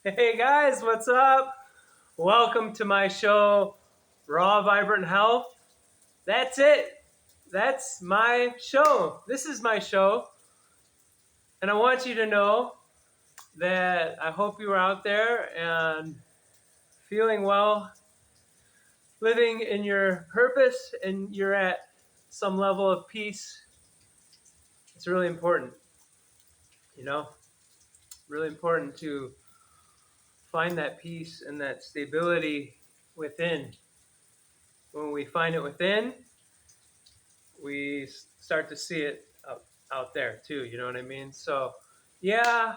Hey guys, what's up? Welcome to my show, Raw Vibrant Health. That's it. That's my show. This is my show. And I want you to know that I hope you are out there and feeling well, living in your purpose, and you're at some level of peace. It's really important, you know, really important to find that peace and that stability within. When we find it within, we start to see it out there too. You know what I mean? So, yeah,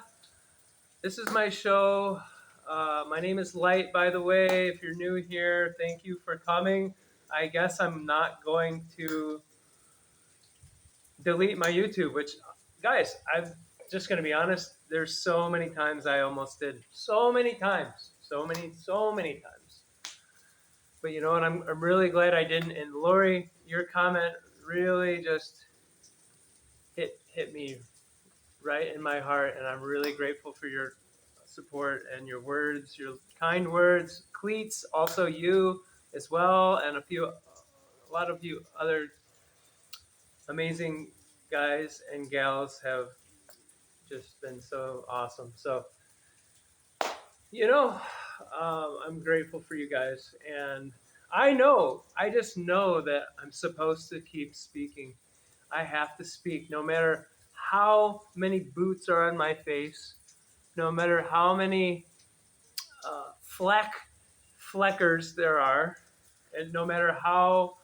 this is my show. My name is Light, by the way. If you're new here, thank you for coming. I guess I'm not going to delete my YouTube, which, guys, I'm just going to be honest. There's so many times I almost did. So many times. So many times. But you know what? I'm really glad I didn't. And Lori, your comment really just hit me right in my heart, and I'm really grateful for your support and your words, your kind words. Cleats, also you as well, and a lot of you other amazing guys and gals have just been so awesome. So, you know, I'm grateful for you guys, and I just know that I'm supposed to keep speaking. I have to speak, no matter how many boots are on my face, no matter how many fleckers there are, and no matter how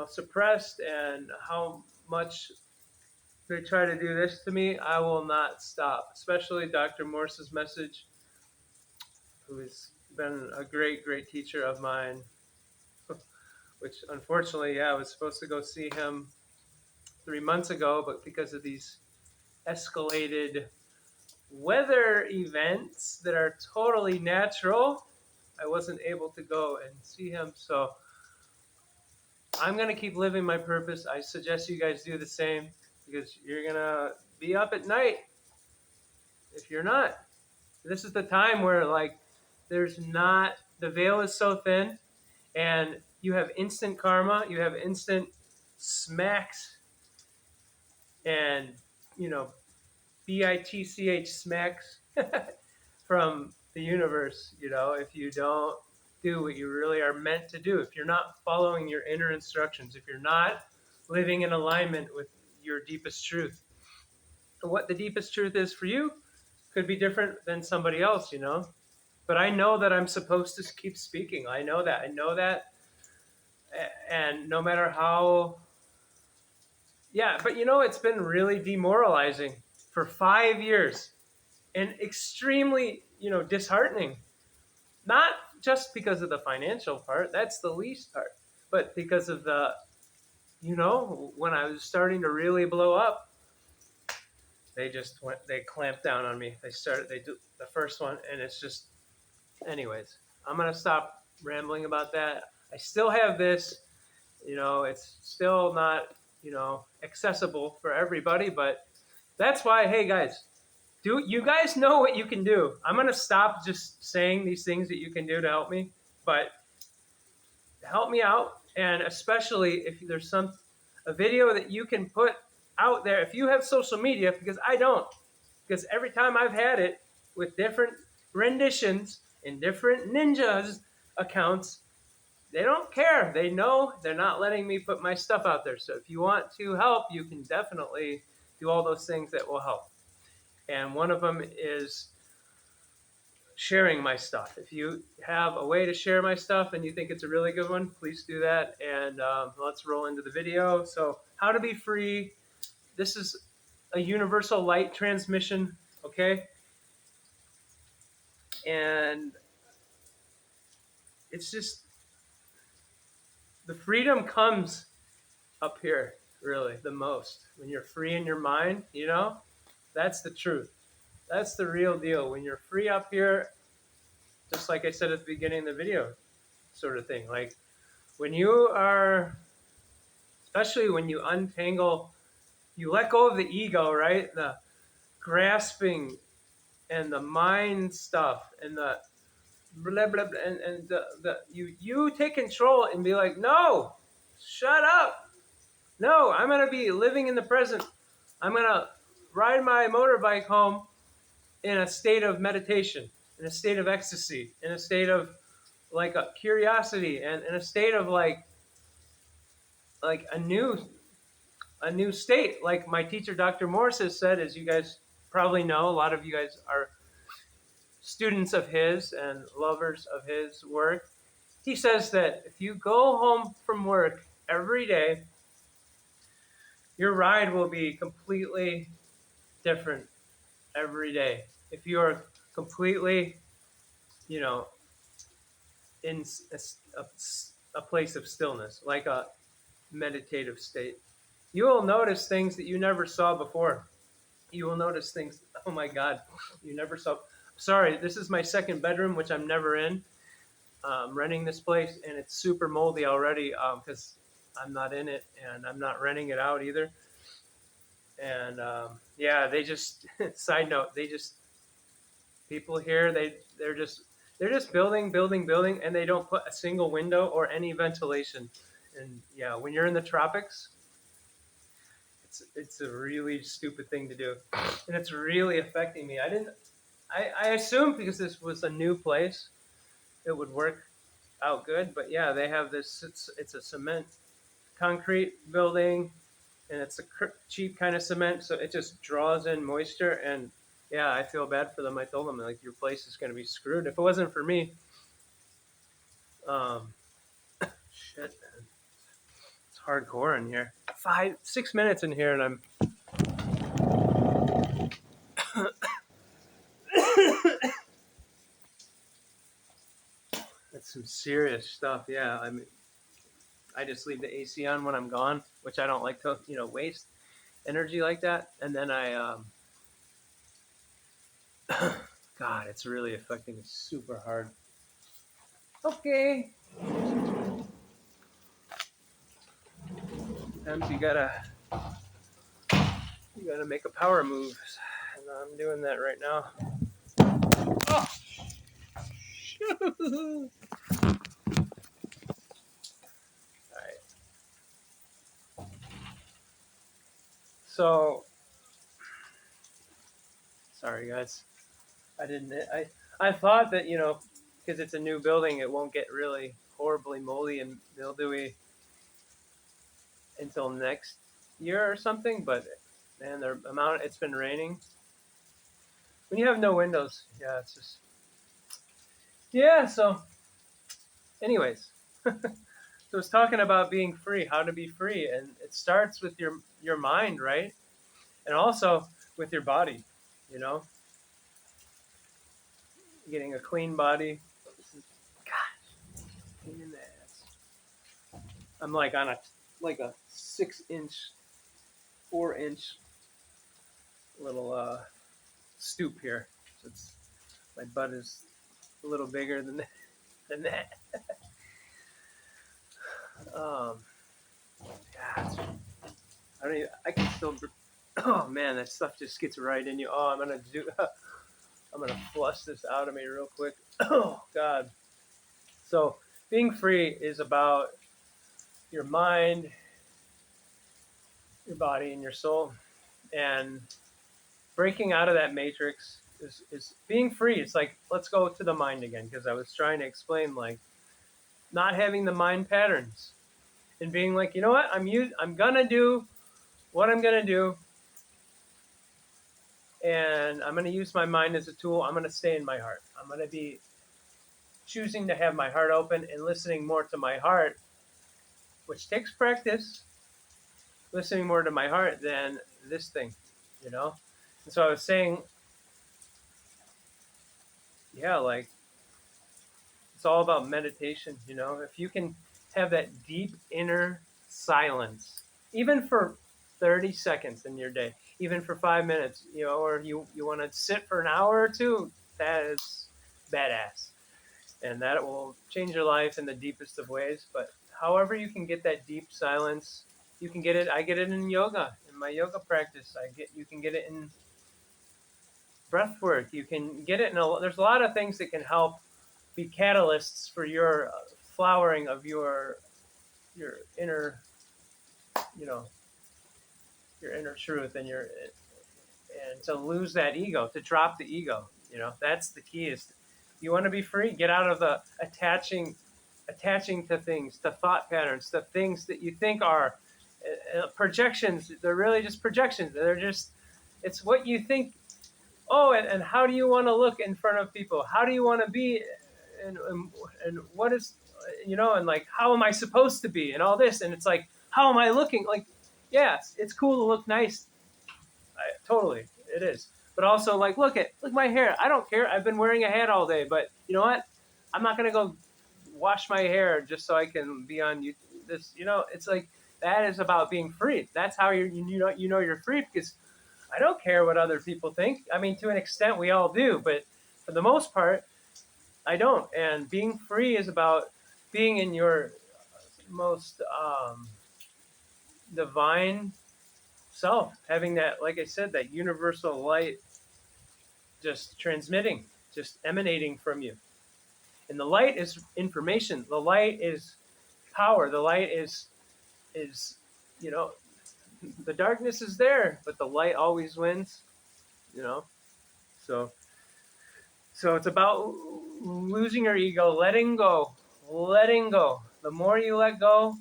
suppressed and how much they try to do this to me, I will not stop. Especially Dr. Morse's message, who's been a great teacher of mine. Which unfortunately, yeah, I was supposed to go see him 3 months ago, but because of these escalated weather events that are totally natural, I wasn't able to go and see him. So I'm going to keep living my purpose. I suggest you guys do the same, because you're going to be up at night if you're not. This is the time where, like, there's not, the veil is so thin, and you have instant karma, you have instant smacks, and, bitch smacks from the universe, if you don't do what you really are meant to do, if you're not following your inner instructions, if you're not living in alignment with your deepest truth. And what the deepest truth is for you could be different than somebody else, But I know that I'm supposed to keep speaking. I know that. And no matter how, yeah, but it's been really demoralizing for 5 years, and extremely, disheartening. Not just because of the financial part, that's the least part, but because of when I was starting to really blow up, they clamped down on me. They do the first one, and it's just, anyways, I'm going to stop rambling about that. I still have this, it's still not, accessible for everybody, but that's why, hey guys, do you guys know what you can do? I'm going to stop just saying these things that you can do to help me, but help me out. And especially if there's a video that you can put out there, if you have social media, because I don't, because every time I've had it with different renditions in different ninjas accounts, they don't care. They know they're not letting me put my stuff out there. So if you want to help, you can definitely do all those things that will help. And one of them is sharing my stuff. If you have a way to share my stuff and you think it's a really good one, please do that. And let's roll into the video. So, how to be free. This is a universal light transmission, okay? And it's just, the freedom comes up here, really, the most. When you're free in your mind, that's the truth. That's the real deal. When you're free up here, just like I said at the beginning of the video, sort of thing. Like, when you are, especially when you untangle, you let go of the ego, right? The grasping, and the mind stuff and the blah blah, blah and the you take control and be like, no, shut up. No, I'm gonna be living in the present. I'm gonna ride my motorbike home in a state of meditation, in a state of ecstasy, in a state of like a curiosity, and in a state of like a new state. Like my teacher, Dr. Morris, has said, as you guys probably know, a lot of you guys are students of his and lovers of his work. He says that if you go home from work every day, your ride will be completely different every day. If you are completely, you know, in a place of stillness, like a meditative state, you will notice things that you never saw before. You will notice things, oh my God, you never saw. Sorry, this is my second bedroom, which I'm never in. Renting this place, and it's super moldy already because I'm not in it and I'm not renting it out either. And yeah, they just side note, they just people here they're just building, building, building, and they don't put a single window or any ventilation. And yeah, when you're in the tropics, it's a really stupid thing to do, and it's really affecting me. I assumed because this was a new place, it would work out good, but yeah, they have this. It's a cement concrete building, and it's a cheap kind of cement, so it just draws in moisture. And yeah, I feel bad for them. I told them like your place is going to be screwed if it wasn't for me. Um, shit, man, it's hardcore in here. 6 minutes in here, and I'm. That's some serious stuff. Yeah, I mean, I just leave the AC on when I'm gone, which I don't like to, waste energy like that. And then God, it's really affecting me super hard. Okay. Sometimes you gotta make a power move, and I'm doing that right now. Oh, shoot. All right. So, sorry guys. I didn't. I thought that because it's a new building, it won't get really horribly moldy and mildewy until next year or something. But man, the amount it's been raining. When you have no windows, yeah, it's just yeah. So, anyways, so it's talking about being free, how to be free, and it starts with your mind, right? And also with your body, you know, getting a clean body. Gosh, pain in the ass. I'm like on a 6 inch, 4 inch little stoop here. So my butt is a little bigger than that. um, yeah, I don't even, I can still. Oh man, that stuff just gets right in you. Oh, I'm gonna flush this out of me real quick. Oh God. So being free is about your mind, your body, and your soul, and breaking out of that matrix is being free. It's like let's go to the mind again, because I was trying to explain like not having the mind patterns and being like, you know what, I'm gonna do what I'm gonna do, and I'm gonna use my mind as a tool. I'm gonna stay in my heart. I'm gonna be choosing to have my heart open and listening more to my heart, which takes practice, listening more to my heart than this thing, you know? And so I was saying, yeah, like it's all about meditation, you know? If you can have that deep inner silence, even for 30 seconds in your day, even for 5 minutes, or you want to sit for an hour or two, that is badass. And that will change your life in the deepest of ways. But however you can get that deep silence, you can get it. I get it in yoga, in my yoga practice. You can get it in breath work. You can get it there's a lot of things that can help be catalysts for your flowering of your inner, you know, your inner truth and to lose that ego, to drop the ego. That's the key. Is you want to be free, get out of the attaching to things, to thought patterns, to things that you think are projections. They're really just projections. It's what you think. Oh, and how do you want to look in front of people? How do you want to be? And what is, and like, how am I supposed to be? And all this. And it's like, how am I looking? Like, yeah, it's cool to look nice. Totally, it is. But also, like, look my hair. I don't care. I've been wearing a hat all day. But you know what? I'm not going to go wash my hair just so I can be on you. It's like, that is about being free. That's how you're free, because I don't care what other people think. I mean, to an extent, we all do, but for the most part, I don't. And being free is about being in your most divine self, having that, like I said, that universal light just transmitting, just emanating from you. And the light is information. The light is power. The light is you know, the darkness is there, but the light always wins. You know, so it's about losing your ego, letting go, letting go. The more you let go,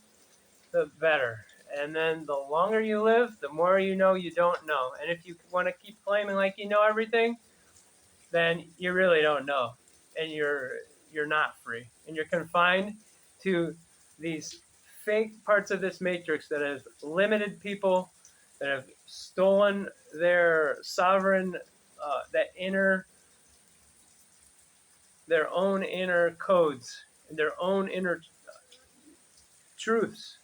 the better. And then the longer you live, the more you know you don't know. And if you want to keep claiming like you know everything, then you really don't know, and you're not free, and you're confined to these fake parts of this matrix that have limited people, that have stolen their sovereign, their own inner codes and their own inner truths.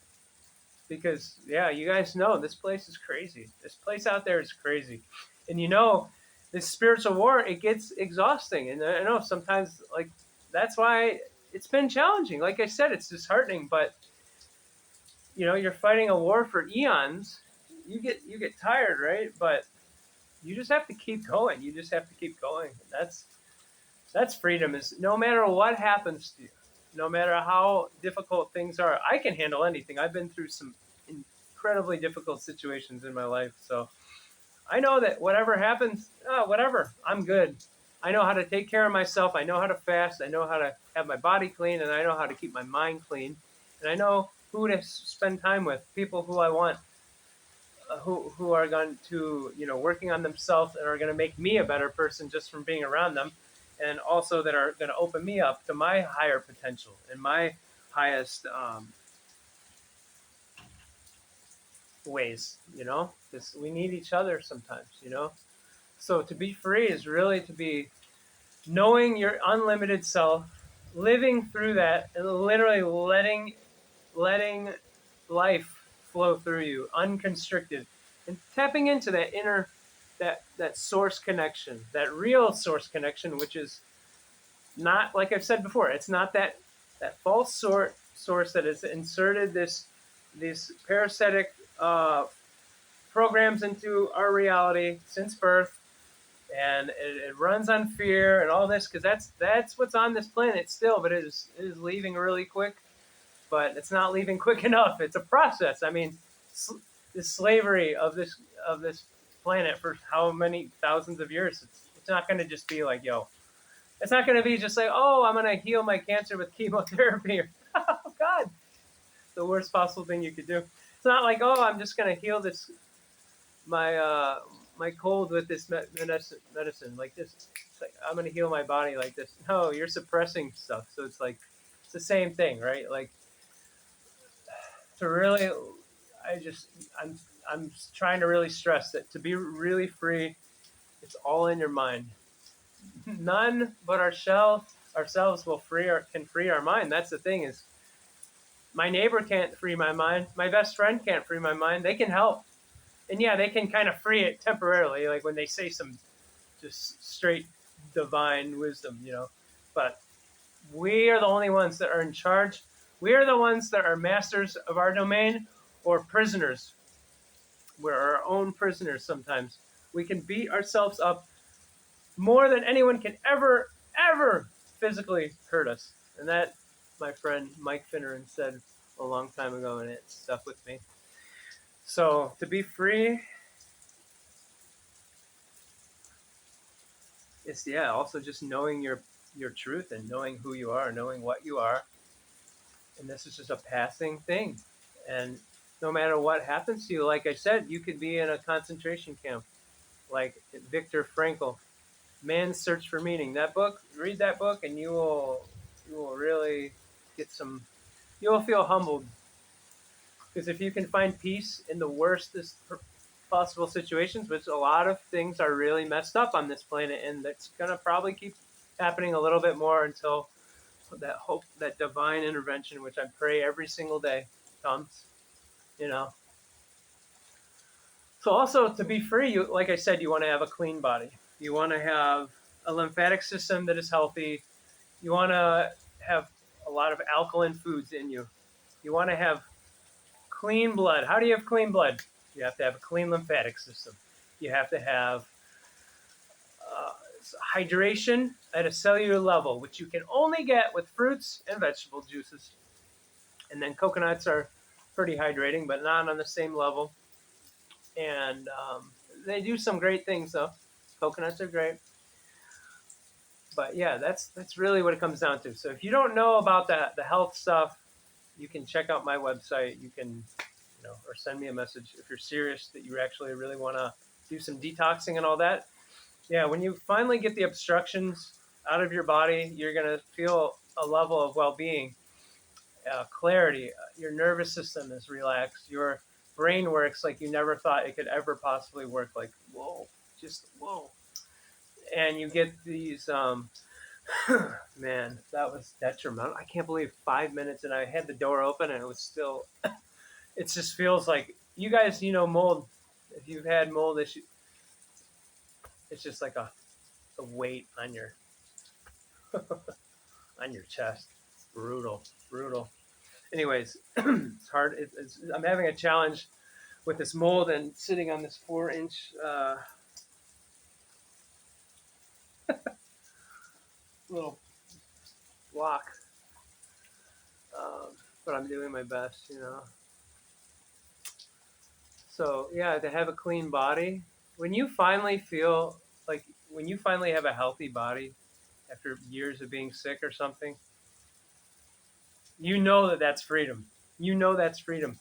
Because yeah, you guys know this place is crazy. This place out there is crazy, and this spiritual war, it gets exhausting. And I know sometimes, like, that's why it's been challenging. Like I said, it's disheartening, but you're fighting a war for eons. You get tired, right? But you just have to keep going. You just have to keep going. That's freedom. Is no matter what happens to you, no matter how difficult things are, I can handle anything. I've been through some incredibly difficult situations in my life, so I know that whatever happens, whatever, I'm good. I know how to take care of myself. I know how to fast. I know how to have my body clean, and I know how to keep my mind clean. And I know who to spend time with, people who I want, who are going to, working on themselves and are going to make me a better person just from being around them, and also that are going to open me up to my higher potential and my highest ways, because we need each other sometimes, So to be free is really to be knowing your unlimited self, living through that, and literally letting life flow through you, unconstricted, and tapping into that inner, that source connection, that real source connection, which is not, like I've said before, it's not that false source that has inserted these parasitic programs into our reality since birth, and it runs on fear and all this, because that's what's on this planet still, but it is leaving really quick, but it's not leaving quick enough. It's a process. I mean, the slavery of this planet for how many thousands of years, it's not going to just be like, yo, it's not going to be just like, oh, I'm going to heal my cancer with chemotherapy. Oh God, the worst possible thing you could do. It's not like, oh, I'm just going to heal my cold with this medicine like this. It's like, I'm going to heal my body like this. No, you're suppressing stuff. So it's like, it's the same thing, right? Like, to really, I'm trying to really stress that to be really free, it's all in your mind. None but ourselves can free our mind. That's the thing, is my neighbor can't free my mind. My best friend can't free my mind. They can help. And yeah, they can kind of free it temporarily, like when they say some just straight divine wisdom, But we are the only ones that are in charge. We are the ones that are masters of our domain, or prisoners. We're our own prisoners sometimes. We can beat ourselves up more than anyone can ever physically hurt us. And that, my friend Mike Finneran said a long time ago, and it stuck with me. So to be free is, yeah, also just knowing your truth and knowing who you are, knowing what you are. And this is just a passing thing. And no matter what happens to you, like I said, you could be in a concentration camp, like Viktor Frankl, Man's Search for Meaning. That book, read that book, and you will really get some. You will feel humbled, because if you can find peace in the worstest possible situations, which a lot of things are really messed up on this planet, and that's gonna probably keep happening a little bit more until that hope, that divine intervention, which I pray every single day, comes. You know. So also to be free, you, like I said, you want to have a clean body. You want to have a lymphatic system that is healthy. You want to have a lot of alkaline foods in you. You want to have clean blood. How do you have clean blood? You have to have a clean lymphatic system. You have to have uh, hydration at a cellular level, which you can only get with fruits and vegetable juices. And then coconuts are pretty hydrating, but not on the same level. And they do some great things, though. Coconuts are great. But yeah, that's really what it comes down to. So if you don't know about the health stuff, you can check out my website. You can, or send me a message if you're serious that you actually really want to do some detoxing and all that. Yeah, when you finally get the obstructions out of your body, you're gonna feel a level of well-being, clarity. Your nervous system is relaxed. Your brain works like you never thought it could ever possibly work. Like whoa, just whoa. And you get these man, that was detrimental. I can't believe 5 minutes and I had the door open and it was still. It just feels like, you guys, mold. If you've had mold issue, it's just like a weight on your on your chest. Brutal, brutal. Anyways, it's hard. I'm having a challenge with this mold and sitting on this 4-inch little block. But I'm doing my best. So yeah, to have a clean body, when you finally feel like, when you finally have a healthy body after years of being sick or something, you know that that's freedom. You know that's freedom.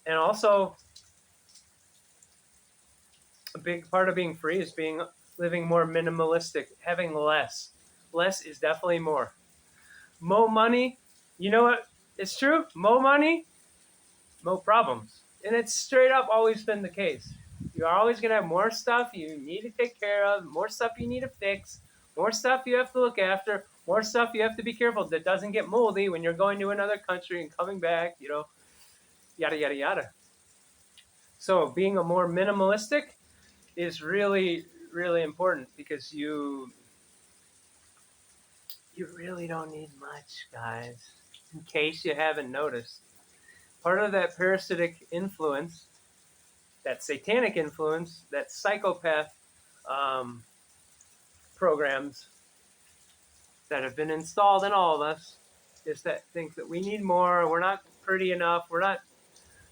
And also, a big part of being free is living more minimalistic, having less. Less is definitely more. More money, you know what? It's true. More money, more problems. And it's straight up always been the case. You're always going to have more stuff you need to take care of, more stuff you need to fix, more stuff you have to look after, more stuff you have to be careful that doesn't get moldy when you're going to another country and coming back, yada, yada, yada. So being a more minimalistic is really, really important, because you really don't need much, guys. In case you haven't noticed, part of that parasitic influence, that satanic influence, that psychopath um, programs that have been installed in all of us, is that think that we need more. We're not pretty enough. We're not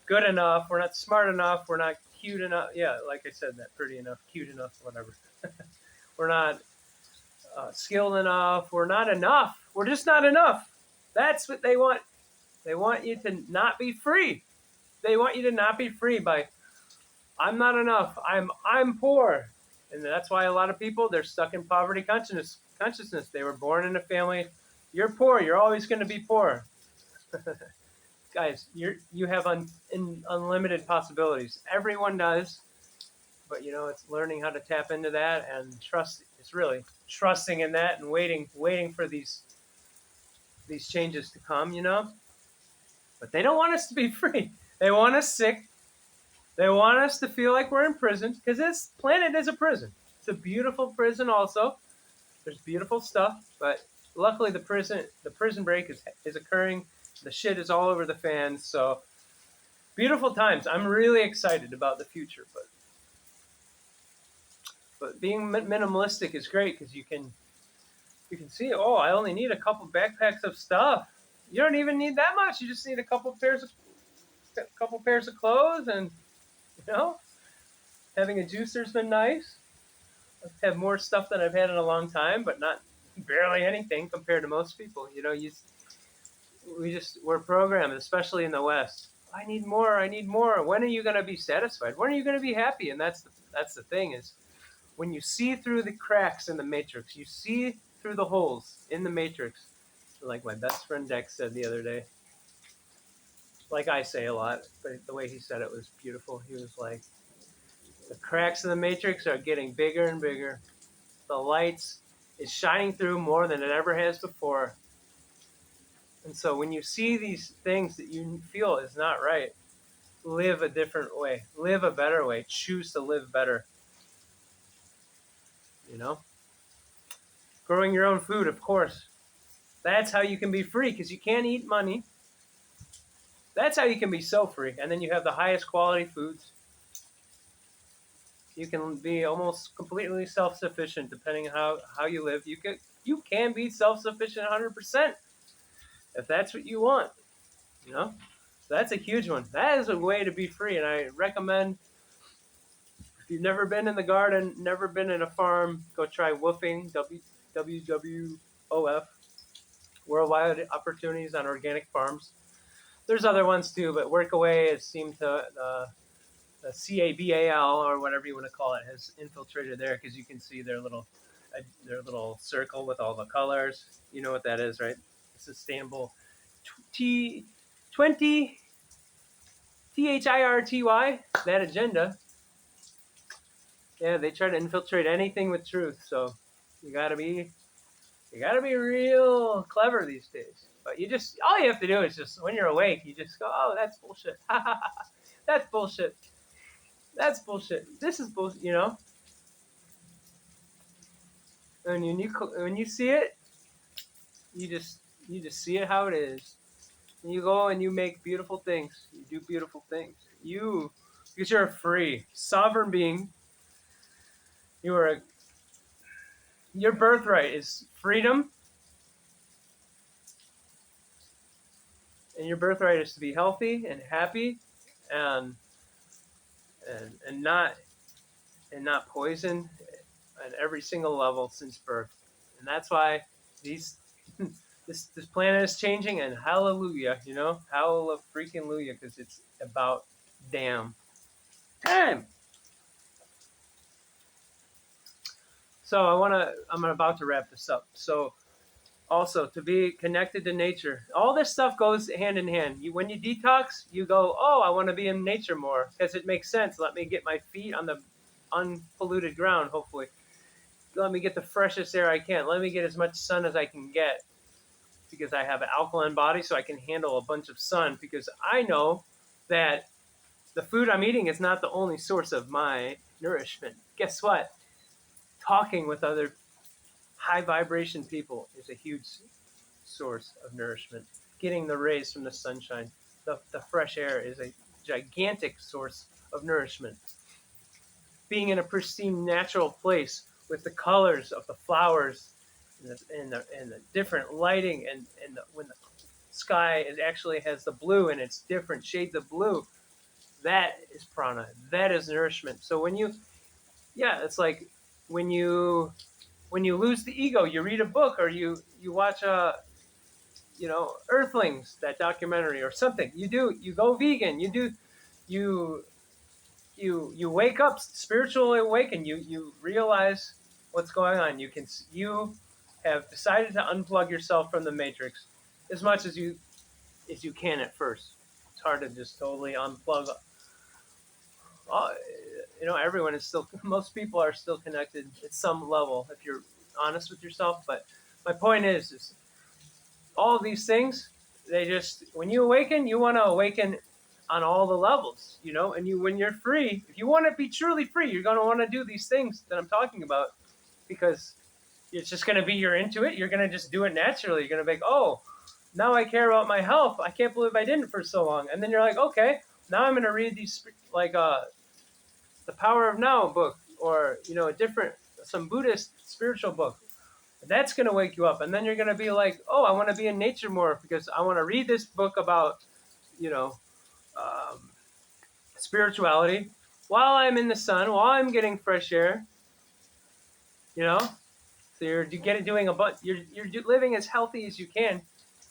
good enough. We're not smart enough. We're not cute enough. Yeah, like I said, that pretty enough, cute enough, whatever. We're not skilled enough. We're not enough. We're just not enough. That's what they want. They want you to not be free. They want you to not be free by, I'm not enough. I'm poor. And that's why a lot of people, they're stuck in poverty consciousness. They were born in a family. You're poor. You're always going to be poor. Guys, you have unlimited possibilities. Everyone does. But it's learning how to tap into that and trust. It's really trusting in that and waiting for these changes to come. But they don't want us to be free. They want us sick. They want us to feel like we're in prison, because this planet is a prison. It's a beautiful prison also. There's beautiful stuff, but luckily the prison break is occurring. The shit is all over the fans. So beautiful times. I'm really excited about the future, but But being minimalistic is great because you can see, oh, I only need a couple backpacks of stuff. You don't even need that much. You just need a couple pairs of clothes, and you know, having a juicer's been nice. I've had more stuff than I've had in a long time, but not barely anything compared to most people. You know, we're programmed, especially in the West. I need more. I need more. When are you going to be satisfied? When are you going to be happy? And that's the thing is when you see through the cracks in the matrix, you see through the holes in the matrix. Like my best friend Dex said the other day. Like I say a lot, but the way he said it was beautiful. He was like, the cracks in the matrix are getting bigger and bigger. The lights is shining through more than it ever has before. And so when you see these things that you feel is not right, live a different way. Live a better way. Choose to live better. You know? Growing your own food, of course. That's how you can be free because you can't eat money. That's how you can be so free. And then you have the highest quality foods. You can be almost completely self-sufficient depending on how you live. You can be self-sufficient 100% if that's what you want. You know? So that's a huge one. That is a way to be free, and I recommend if you've never been in the garden, never been in a farm, go try woofing, WWOF, Worldwide Opportunities on Organic Farms. There's other ones too, but Workaway has seemed to, the CABAL or whatever you want to call it, has infiltrated there because you can see their little circle with all the colors. You know what that is, right? Sustainable T20 THIRTY, that agenda. Yeah, they try to infiltrate anything with truth. So you gotta be real clever these days. But all you have to do is just when you're awake, you just go, oh, that's bullshit. That's bullshit. That's bullshit. This is bullshit. You know. And when you see it, you just see it how it is. And you go and you make beautiful things. You do beautiful things. Because you're a free, sovereign being. You are your birthright is freedom, and your birthright is to be healthy and happy, and and not poisoned at every single level since birth. And that's why these this planet is changing. And hallelujah, you know, hallelujah freaking hallelujah, because it's about damn time. So I'm about to wrap this up. So also to be connected to nature, all this stuff goes hand in hand. When you detox, you go, oh, I want to be in nature more because it makes sense. Let me get my feet on the unpolluted ground. Hopefully, let me get the freshest air I can. Let me get as much sun as I can get because I have an alkaline body, so I can handle a bunch of sun. Because I know that the food I'm eating is not the only source of my nourishment. Guess what? Talking with other high vibration people is a huge source of nourishment. Getting the rays from the sunshine, the fresh air is a gigantic source of nourishment. Being in a pristine natural place with the colors of the flowers and the different lighting and when the sky actually has the blue and it's different shades of blue, that is prana. That is nourishment. So it's like when you lose the ego, you read a book or you watch Earthlings, that documentary or something. You go vegan. You you wake up spiritually awakened. You realize what's going on. You have decided to unplug yourself from the matrix as much as you can at first. It's hard to just totally unplug. Everyone is still. Most people are still connected at some level if you're honest with yourself. But my point is all of these things, when you awaken, you want to awaken on all the levels, and when you're free, if you want to be truly free, you're going to want to do these things that I'm talking about because it's just going to be you're into it. You're going to just do it naturally. You're going to be like, oh, now I care about my health. I can't believe I didn't for so long. And then you're like, okay, now I'm going to read these, like, the Power of Now book. or some Buddhist spiritual book. That's going to wake you up, and then you're going to be like, oh, I want to be in nature more because I want to read this book about you know um, spirituality while I'm in the sun, while I'm getting fresh air. You know, so doing you're living as healthy as you can,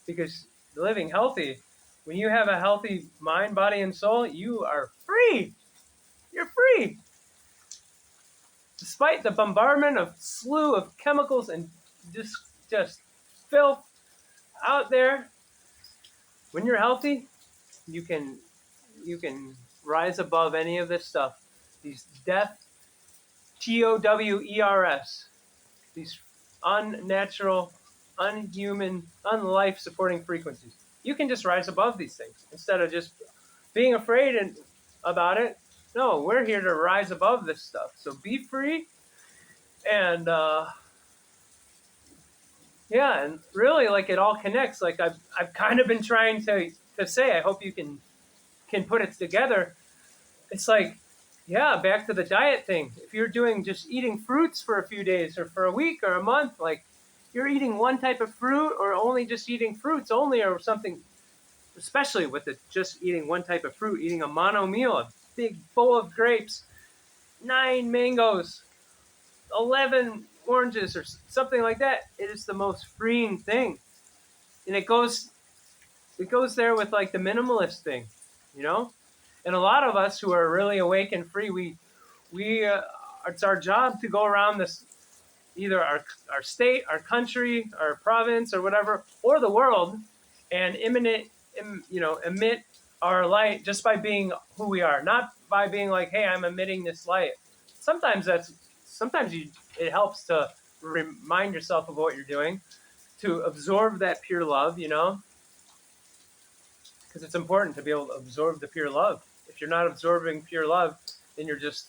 because living healthy, when you have a healthy mind, body, and soul, you are free. You're free, despite the bombardment of slew of chemicals and just filth out there. When you're healthy, you can you can rise above any of this stuff. These death, TOWERS, these unnatural, unhuman, unlife supporting frequencies. You can just rise above these things instead of just being afraid about it. No, we're here to rise above this stuff. So be free, and yeah, and really, like, it all connects. Like, I've kind of been trying to say. I hope you can put it together. It's like, yeah, back to the diet thing. If you're doing just eating fruits for a few days or for a week or a month, like, you're eating one type of fruit or only just eating fruits only or something, especially with just eating one type of fruit, eating a mono meal, a big bowl of grapes, 9 mangoes, 11 oranges or something like that. It is the most freeing thing. And it goes there with, like, the minimalist thing, you know? And a lot of us who are really awake and free, we it's our job to go around this, either our state, our country, our province, or whatever, or the world, and emit our light just by being who we are, not by being like, hey, I'm emitting this light. Sometimes it helps to remind yourself of what you're doing, to absorb that pure love, because it's important to be able to absorb the pure love. If you're not absorbing pure love, then you're just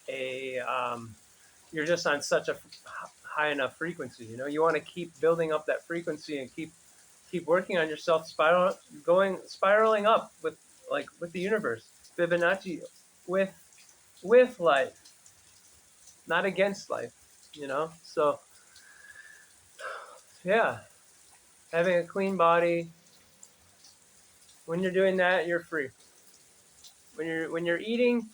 on such a high enough frequency. You want to keep building up that frequency and keep working on yourself, spiraling up with the universe, Fibonacci, with life, not against life. So yeah, having a clean body. When you're doing that, you're free. When you're eating,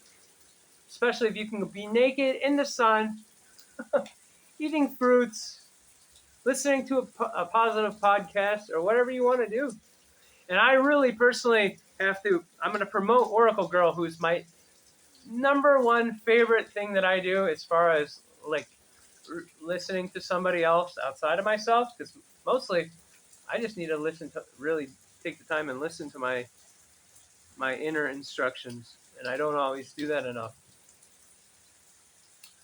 especially if you can be naked in the sun, eating fruits, listening to a positive podcast, or whatever you want to do. And I really personally I'm going to promote Oracle Girl, who's my number one favorite thing that I do as far as, like, listening to somebody else outside of myself, because mostly I just need to really take the time and listen to my inner instructions, and I don't always do that enough.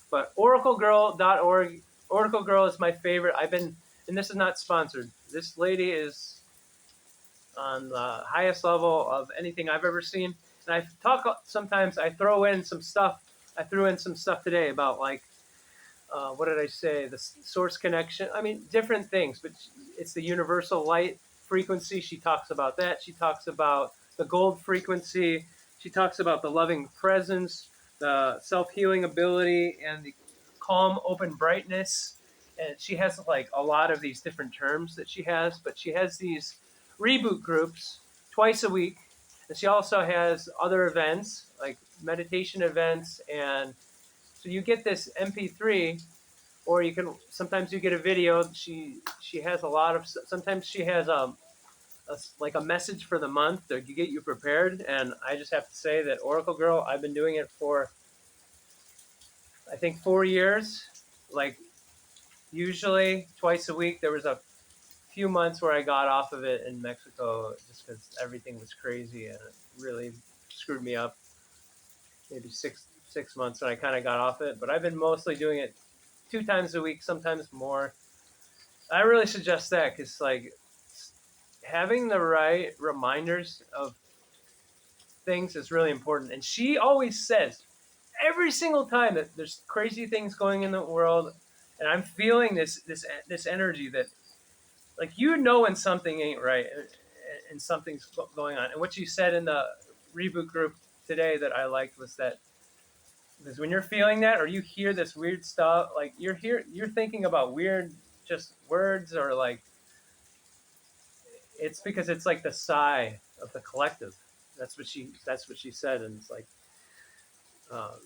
But oraclegirl.org, Oracle Girl is my favorite. And this is not sponsored. This lady is on the highest level of anything I've ever seen. And I throw in some stuff. I threw in some stuff today about, like, what did I say? The source connection. I mean, different things, but it's the universal light frequency. She talks about that. She talks about the gold frequency. She talks about the loving presence, the self-healing ability, and the calm, open brightness. And she has, like, a lot of these different terms that she has, but she has these reboot groups twice a week. And she also has other events, like meditation events. And so you get this MP3, or sometimes you get a video. She has sometimes she has like a message for the month to get you prepared. And I just have to say that Oracle Girl, I've been doing it for, I think, 4 years, like, usually twice a week. There was a few months where I got off of it in Mexico just because everything was crazy and it really screwed me up. Maybe six months, and I kind of got off it. But I've been mostly doing it 2 times a week, sometimes more. I really suggest that, because, like, having the right reminders of things is really important. And she always says, every single time, that there's crazy things going in the world, and I'm feeling this energy that, like, when something ain't right, and something's going on. And what you said in the reboot group today that I liked was that Because when you're feeling that, or you hear this weird stuff, like you're thinking about weird just words, or like it's because it's like the sigh of the collective. That's what she said, and it's like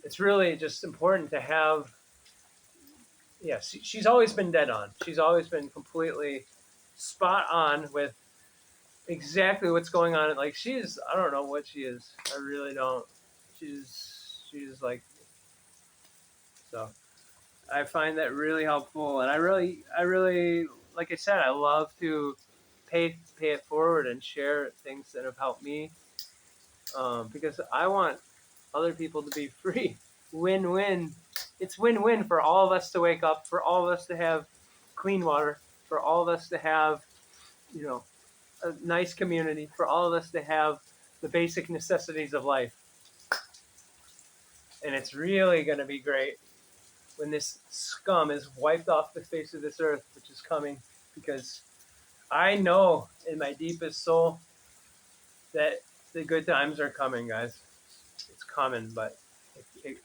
it's really just important to have. Yeah, she's always been dead on. She's always been completely spot on with exactly what's going on. Like she's, I don't know what she is. I really don't. She's like so. I find that really helpful, and I really, like I said, I love to pay it forward and share things that have helped me, because I want other people to be free. Win win. It's win win for all of us to wake up, for all of us to have clean water, for all of us to have, you know, a nice community, for all of us to have the basic necessities of life. And it's really going to be great when this scum is wiped off the face of this earth, which is coming, because I know in my deepest soul that the good times are coming, guys. It's coming, but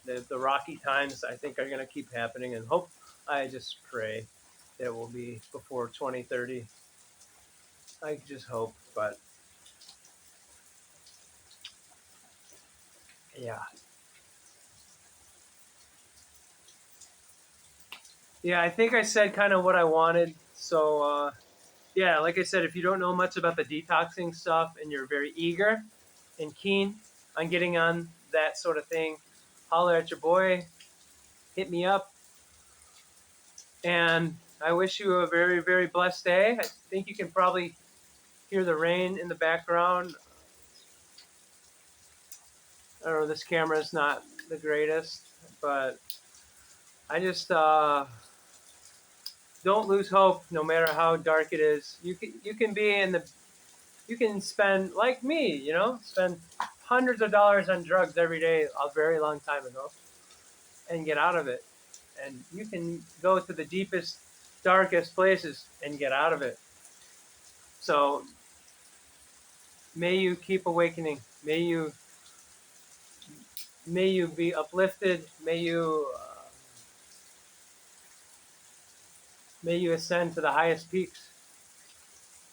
the rocky times I think are going to keep happening, and hope. I just pray it will be before 2030. I just hope, but yeah, yeah. I think I said kind of what I wanted. So yeah, like I said, if you don't know much about the detoxing stuff and you're very eager and keen on getting on that sort of thing, holler at your boy, hit me up, and I wish you a very, very blessed day. I think you can probably hear the rain in the background. I don't know, this camera is not the greatest, but I just don't lose hope, no matter how dark it is. You can be in the you can spend like me, spend hundreds of dollars on drugs every day a very long time ago and get out of it. And you can go to the deepest, darkest places and get out of it. So may you keep awakening. May you be uplifted. May you ascend to the highest peaks.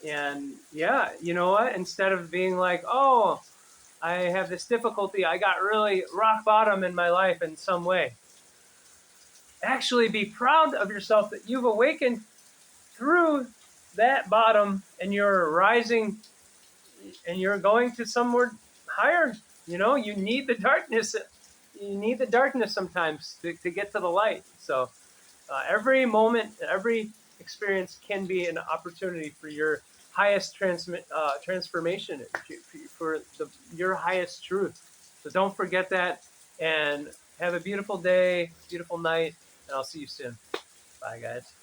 And yeah, you know what? Instead of being like, oh, I have this difficulty, I got really rock bottom in my life in some way. Actually, be proud of yourself that you've awakened through that bottom, and you're rising, and you're going to somewhere higher. You need the darkness. You need the darkness sometimes to get to the light. So every moment, every experience can be an opportunity for your highest transformation, for your highest truth. So don't forget that, and have a beautiful day, beautiful night, and I'll see you soon. Bye, guys.